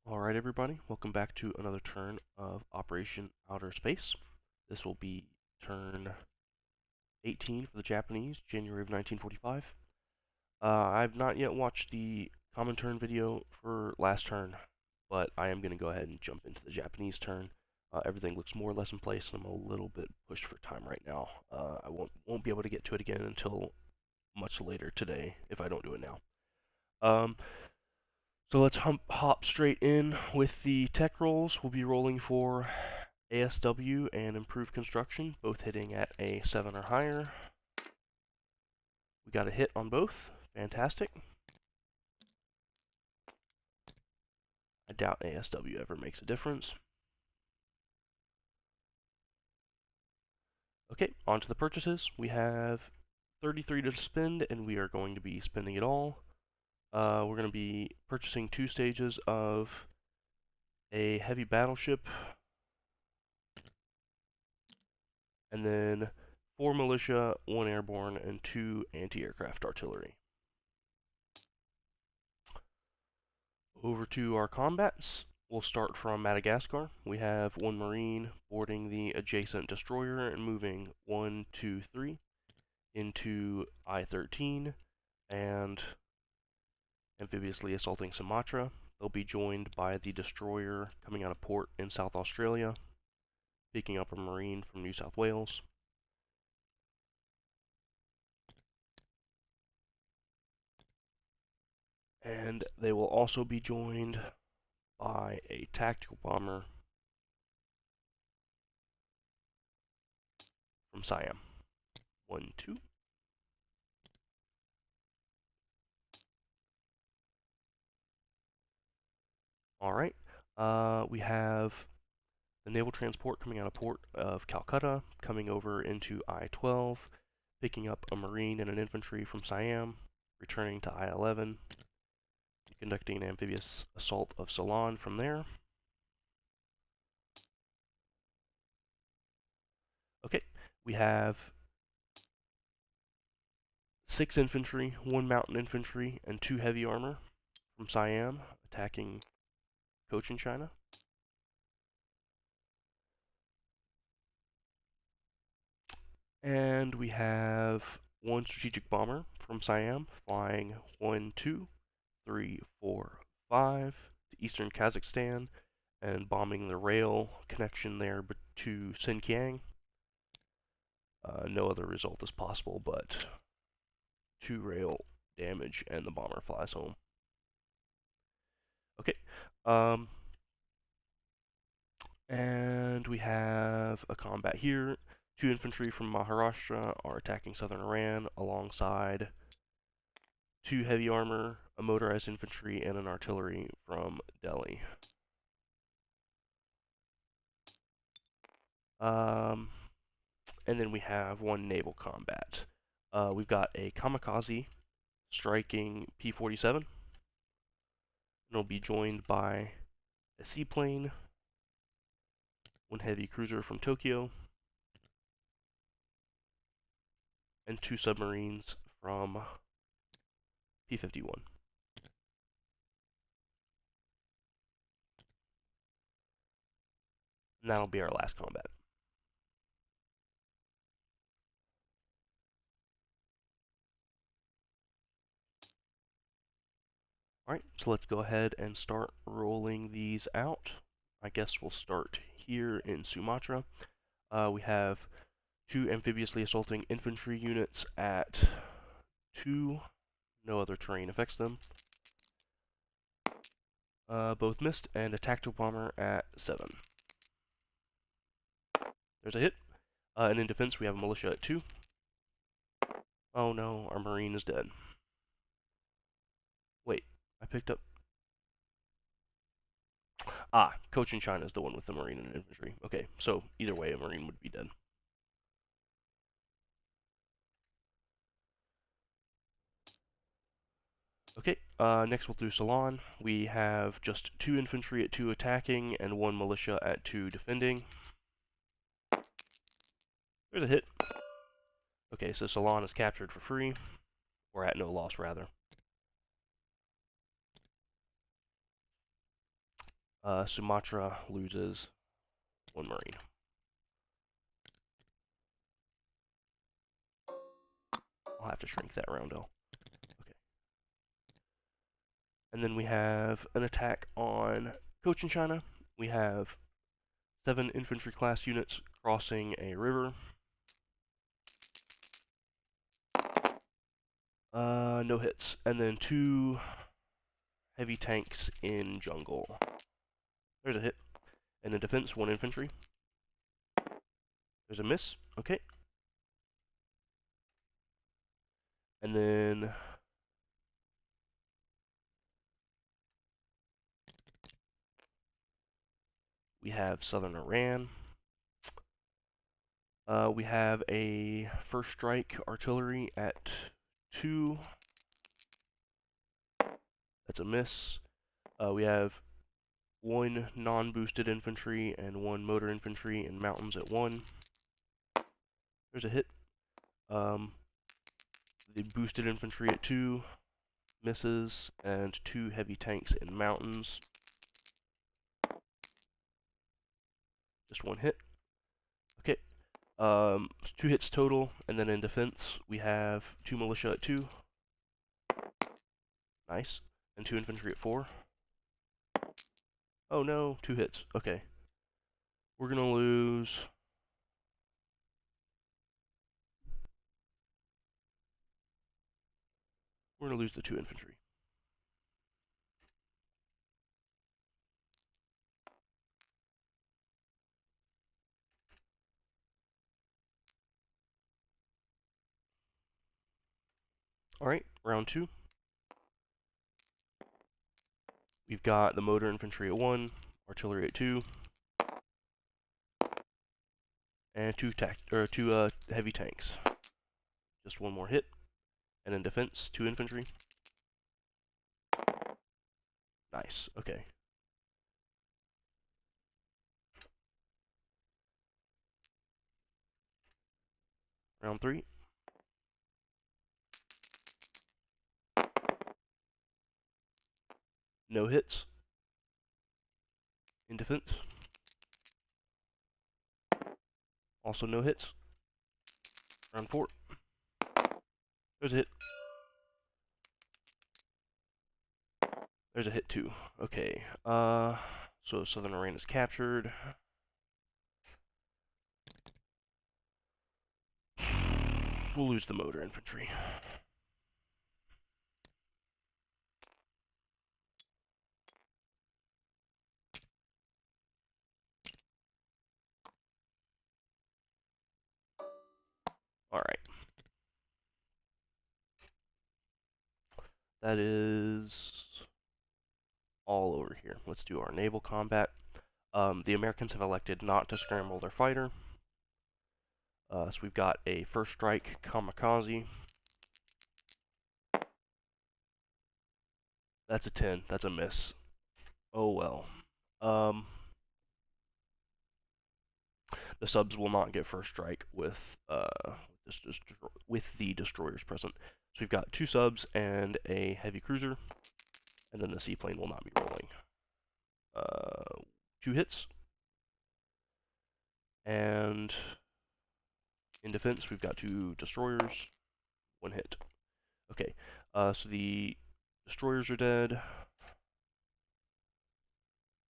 Alright everybody, welcome back to another turn of Operation Outer Space. This will be turn 18 for the Japanese, January of 1945. I've not yet watched the common turn video for last turn, but I am going to go ahead and jump into the Japanese turn. Everything looks more or less in place, and I'm a little bit pushed for time right now. I won't be able to get to it again until much later today if I don't do it now. So let's hop straight in with the tech rolls. We'll be rolling for ASW and Improved Construction, both hitting at a 7 or higher. We got a hit on both. Fantastic. I doubt ASW ever makes a difference. Okay, on to the purchases. We have 33 to spend, and we are going to be spending it all. We're going to be purchasing 2 stages of a heavy battleship, and then 4 militia, 1 airborne, and 2 anti-aircraft artillery. Over to our combats. We'll start from Madagascar. We have 1 Marine boarding the adjacent destroyer and moving 1, 2, 3 into I-13 and amphibiously assaulting Sumatra. They'll be joined by the destroyer coming out of port in South Australia, picking up a Marine from New South Wales. And they will also be joined by a tactical bomber from Siam. 1, 2. Alright, we have the naval transport coming out of port of Calcutta, coming over into I-12, picking up a Marine and an infantry from Siam, returning to I-11, conducting an amphibious assault of Ceylon from there. Okay, we have 6 infantry, 1 mountain infantry, and 2 heavy armor from Siam, attacking Cochin China. And we have 1 strategic bomber from Siam, flying 1, 2, 3, 4, 5 to eastern Kazakhstan and bombing the rail connection there to Xinjiang. No other result is possible, but 2 rail damage and the bomber flies home. Okay, and we have a combat here. 2 infantry from Maharashtra are attacking southern Iran alongside 2 heavy armor, a motorized infantry, and an artillery from Delhi. And then we have 1 naval combat. We've got a kamikaze striking P-47. It'll be joined by a seaplane, 1 heavy cruiser from Tokyo, and 2 submarines from P-51. And that'll be our last combat. Alright, so let's go ahead and start rolling these out. I guess we'll start here in Sumatra. We have 2 amphibiously assaulting infantry units at 2. No other terrain affects them. Both missed, and a tactical bomber at 7. There's a hit. And in defense, we have a militia at 2. Oh no, our Marine is dead. Wait, I picked up... Ah, Cochin China is the one with the Marine and infantry. Okay, so either way, a Marine would be dead. Okay, next we'll do Ceylon. We have just 2 infantry at 2 attacking, and 1 militia at 2 defending. There's a hit. Okay, so Ceylon is captured for free, or at no loss, rather. Sumatra loses 1 Marine. I'll have to shrink that roundel. Okay. And then we have an attack on Cochin China. We have 7 infantry class units crossing a river. No hits. And then 2 heavy tanks in jungle. There's a hit. And in defense, 1 infantry. There's a miss. Okay. And then we have southern Iran. We have a first strike artillery at 2. That's a miss. We have 1 non-boosted infantry and 1 motor infantry in mountains at 1. There's a hit. The boosted infantry at 2 misses, and 2 heavy tanks in mountains. Just 1 hit. Okay. 2 hits total, and then in defense we have 2 militia at 2. Nice. And 2 infantry at 4. Oh no, 2 hits. Okay. We're gonna lose... We're gonna lose the 2 infantry. Alright, round 2. We've got the motor infantry at 1, artillery at 2, and 2 heavy tanks. Just 1 more hit. And in defense, 2 infantry. Nice, okay. Round 3. No hits. In defense. Also no hits. Round 4. There's a hit. There's a hit too. Okay. So southern Iran is captured. We'll lose the motor infantry. Alright. That is all over here. Let's do our naval combat. The Americans have elected not to scramble their fighter. So we've got a first strike kamikaze. That's a 10. That's a miss. Oh well. The subs will not get first strike with the destroyers present. So we've got 2 subs and a heavy cruiser, and then the seaplane will not be rolling. 2 hits. And in defense, we've got 2 destroyers, 1 hit. Okay, so the destroyers are dead.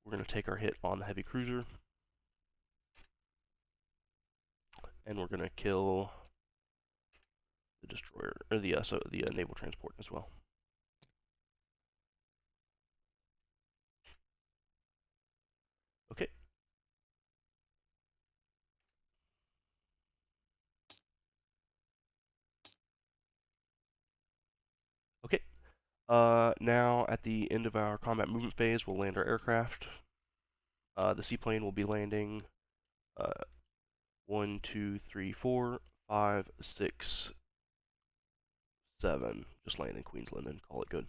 We're going to take our hit on the heavy cruiser. And we're going to kill the destroyer, or the naval transport as well. Okay. Okay. Now at the end of our combat movement phase, we'll land our aircraft. The seaplane will be landing 1, 2, 3, 4, 5, 6, 7. Just land in Queensland and call it good.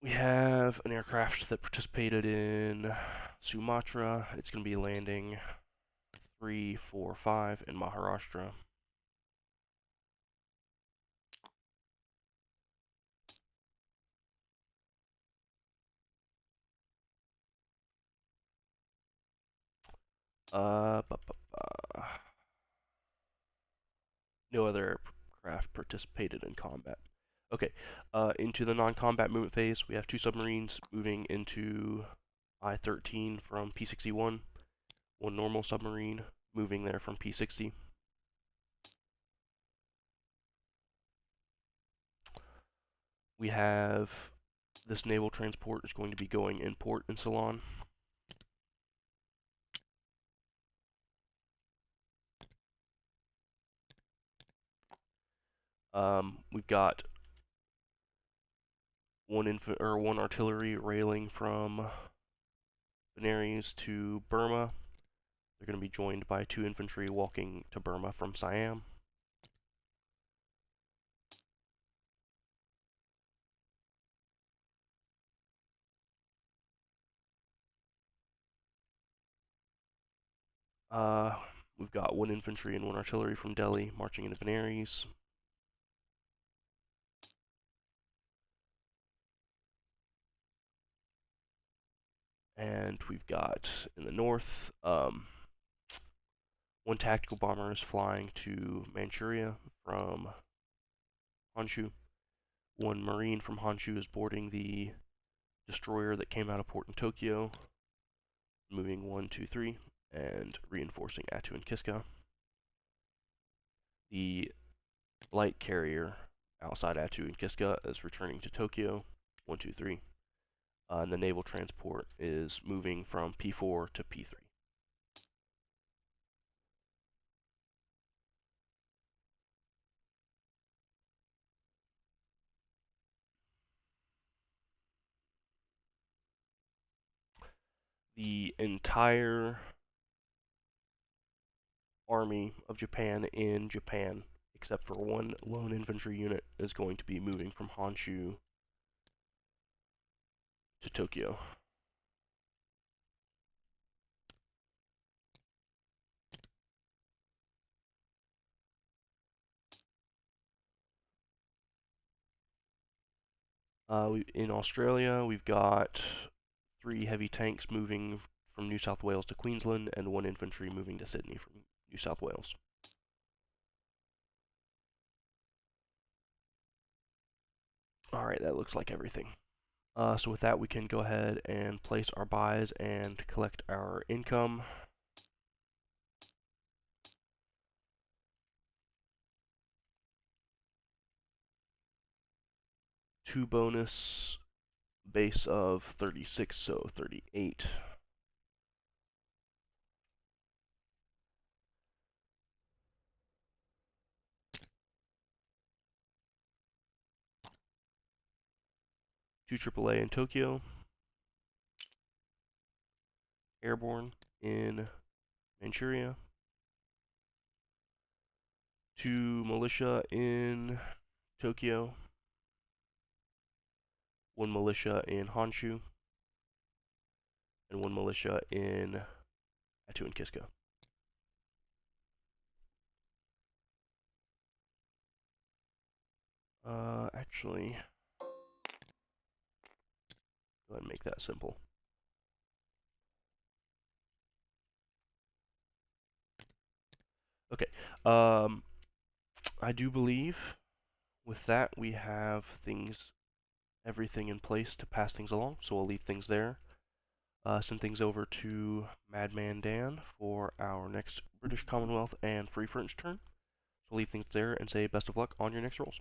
We have an aircraft that participated in Sumatra. It's going to be landing 3, 4, 5 in Maharashtra. Uh, bu- bu- bu- no other craft participated in combat. Okay, into the non-combat movement phase, we have 2 submarines moving into I-13 from P-61, 1 normal submarine moving there from P-60. We have this naval transport is going to be going in port in Ceylon. We've got one artillery railing from Benares to Burma. They're going to be joined by 2 infantry walking to Burma from Siam. We've got 1 infantry and 1 artillery from Delhi marching into Benares. And we've got in the north, 1 tactical bomber is flying to Manchuria from Honshu. 1 marine from Honshu is boarding the destroyer that came out of port in Tokyo, moving 1, 2, 3, and reinforcing Attu and Kiska. The light carrier outside Attu and Kiska is returning to Tokyo, 1, 2, 3. And the naval transport is moving from P4 to P3. The entire army of Japan in Japan, except for 1 lone infantry unit, is going to be moving from Honshu to Tokyo. In Australia, we've got 3 heavy tanks moving from New South Wales to Queensland, and 1 infantry moving to Sydney from New South Wales. Alright, that looks like everything. So with that, we can go ahead and place our buys and collect our income. Two bonus, base of 36, so 38. Two AAA in Tokyo. Airborne in Manchuria. 2 militia in Tokyo. 1 militia in Honshu. And 1 militia in Attu and Kiska. Actually, go ahead and make that simple. Okay, I do believe with that we have everything in place to pass things along, so we'll leave things there. Send things over to MadManDan for our next British Commonwealth and Free French turn. So leave things there and say best of luck on your next rolls.